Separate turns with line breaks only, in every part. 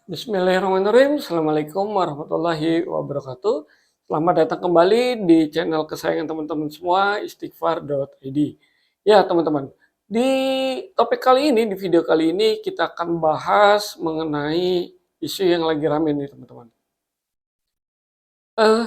Bismillahirrahmanirrahim. Assalamualaikum warahmatullahi wabarakatuh. Selamat datang kembali di channel kesayangan teman-teman semua, istighfar.id. Ya, teman-teman. Di topik kali ini, di video kali ini, kita akan bahas mengenai isu yang lagi rame nih, teman-teman. Eh,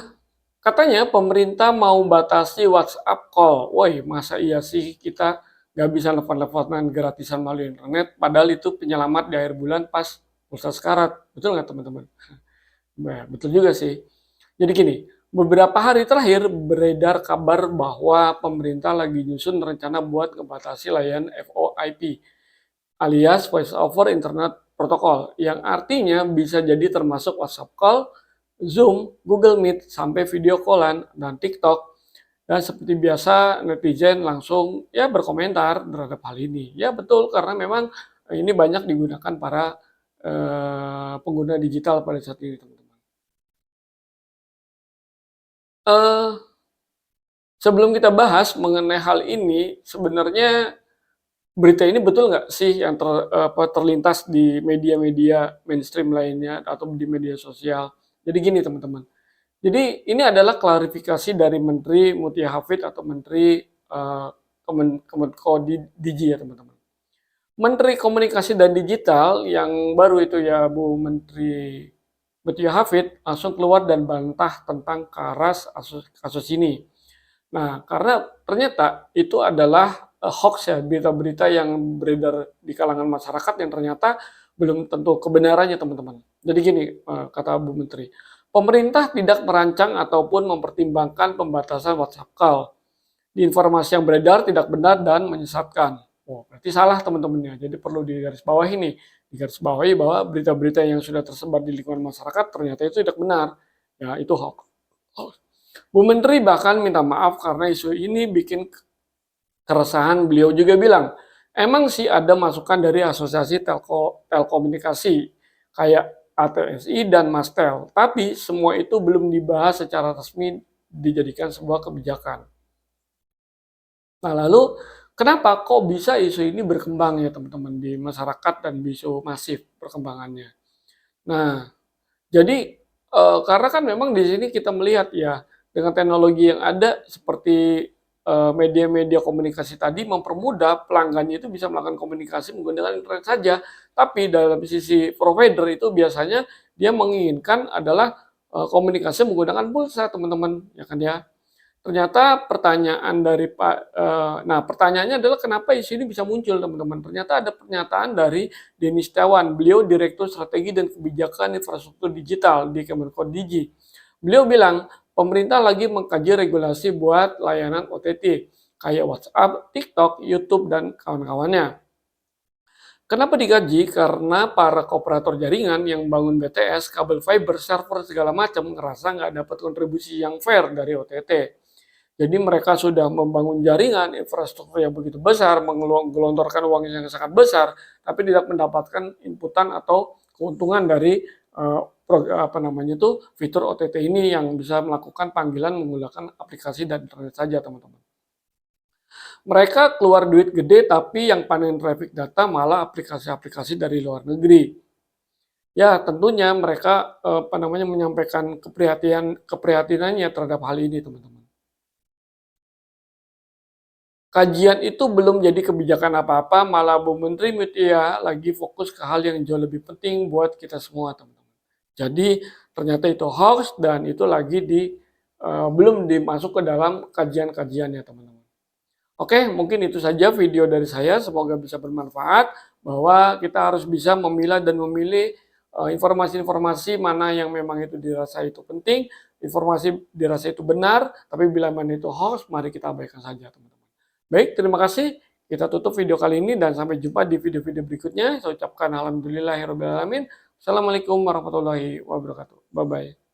Katanya pemerintah mau batasi WhatsApp call. Woi, masa iya sih kita nggak bisa telepon-teleponan gratisan melalui internet, padahal itu penyelamat di akhir bulan pas pulsa sekarat. Betul nggak, teman-teman? Nah, betul juga sih. Jadi gini, beberapa hari terakhir beredar kabar bahwa pemerintah lagi nyusun rencana buat ngebatasi layanan VoIP alias Voice over Internet Protocol, yang artinya bisa jadi termasuk WhatsApp call, Zoom, Google Meet, sampai video callan, dan TikTok. Dan seperti biasa, netizen langsung ya berkomentar terhadap hal ini. Ya betul, karena memang ini banyak digunakan para pengguna digital pada saat ini, teman-teman. Eh, Sebelum kita bahas mengenai hal ini, sebenarnya berita ini betul nggak sih yang terlintas di media-media mainstream lainnya atau di media sosial? Jadi gini, teman-teman. Jadi ini adalah klarifikasi dari Menteri Mutia Hafid atau Menteri Kemenko Digi ya, teman-teman. Menteri Komunikasi dan Digital yang baru itu ya, Bu Menteri Mutia Hafid langsung keluar dan bantah tentang karas kasus ini. Nah, karena ternyata itu adalah hoax ya, berita-berita yang beredar di kalangan masyarakat yang ternyata belum tentu kebenarannya, teman-teman. Jadi gini, kata Bu Menteri, pemerintah tidak merancang ataupun mempertimbangkan pembatasan WhatsApp call. Di informasi yang beredar tidak benar dan menyesatkan. Oh, berarti salah, teman-temannya. Jadi perlu digarisbawahi nih, digarisbawahi bahwa berita-berita yang sudah tersebar di lingkungan masyarakat ternyata itu tidak benar. Ya, itu hoax. Bu Menteri bahkan minta maaf karena isu ini bikin keresahan. Beliau juga bilang, emang sih ada masukan dari Asosiasi Telekomunikasi kayak ATSI dan Mastel, tapi semua itu belum dibahas secara resmi dijadikan sebuah kebijakan. Nah, lalu kenapa kok bisa isu ini berkembang ya, teman-teman, di masyarakat dan isu masif perkembangannya? Nah, jadi karena kan memang di sini kita melihat ya, dengan teknologi yang ada seperti media-media komunikasi tadi mempermudah pelanggannya itu bisa melakukan komunikasi menggunakan internet saja. Tapi dalam sisi provider itu biasanya dia menginginkan adalah komunikasi menggunakan pulsa, teman-teman, ya kan ya. Ternyata pertanyaan dari nah pertanyaannya adalah kenapa isu ini bisa muncul, teman-teman. Ternyata ada pernyataan dari Denny Setiawan, beliau Direktur Strategi dan Kebijakan Infrastruktur Digital di Kemenko Digi. Beliau bilang, pemerintah lagi mengkaji regulasi buat layanan OTT, kayak WhatsApp, TikTok, YouTube, dan kawan-kawannya. Kenapa digaji? Karena para operator jaringan yang bangun BTS, kabel fiber, server, segala macam ngerasa nggak dapat kontribusi yang fair dari OTT. Jadi mereka sudah membangun jaringan, infrastruktur yang begitu besar, menggelontorkan uang yang sangat besar, tapi tidak mendapatkan inputan atau keuntungan dari fitur OTT ini yang bisa melakukan panggilan menggunakan aplikasi dan internet saja, teman-teman. Mereka keluar duit gede, tapi yang panen traffic data malah aplikasi-aplikasi dari luar negeri. Ya, tentunya mereka menyampaikan keprihatinannya terhadap hal ini, teman-teman. Kajian itu belum jadi kebijakan apa-apa, malah Bu Menteri Mutia lagi fokus ke hal yang jauh lebih penting buat kita semua, teman-teman. Jadi ternyata itu hoax dan itu lagi belum dimasuk ke dalam kajian-kajiannya, teman-teman. Oke, mungkin itu saja video dari saya. Semoga bisa bermanfaat bahwa kita harus bisa memilah dan memilih informasi-informasi mana yang memang itu dirasa itu penting, informasi dirasa itu benar, tapi bila mana itu hoax, mari kita abaikan saja, teman-teman. Baik, terima kasih. Kita tutup video kali ini dan sampai jumpa di video-video berikutnya. Saya ucapkan alhamdulillahirrahmanirrahim. Assalamualaikum warahmatullahi wabarakatuh. Bye-bye.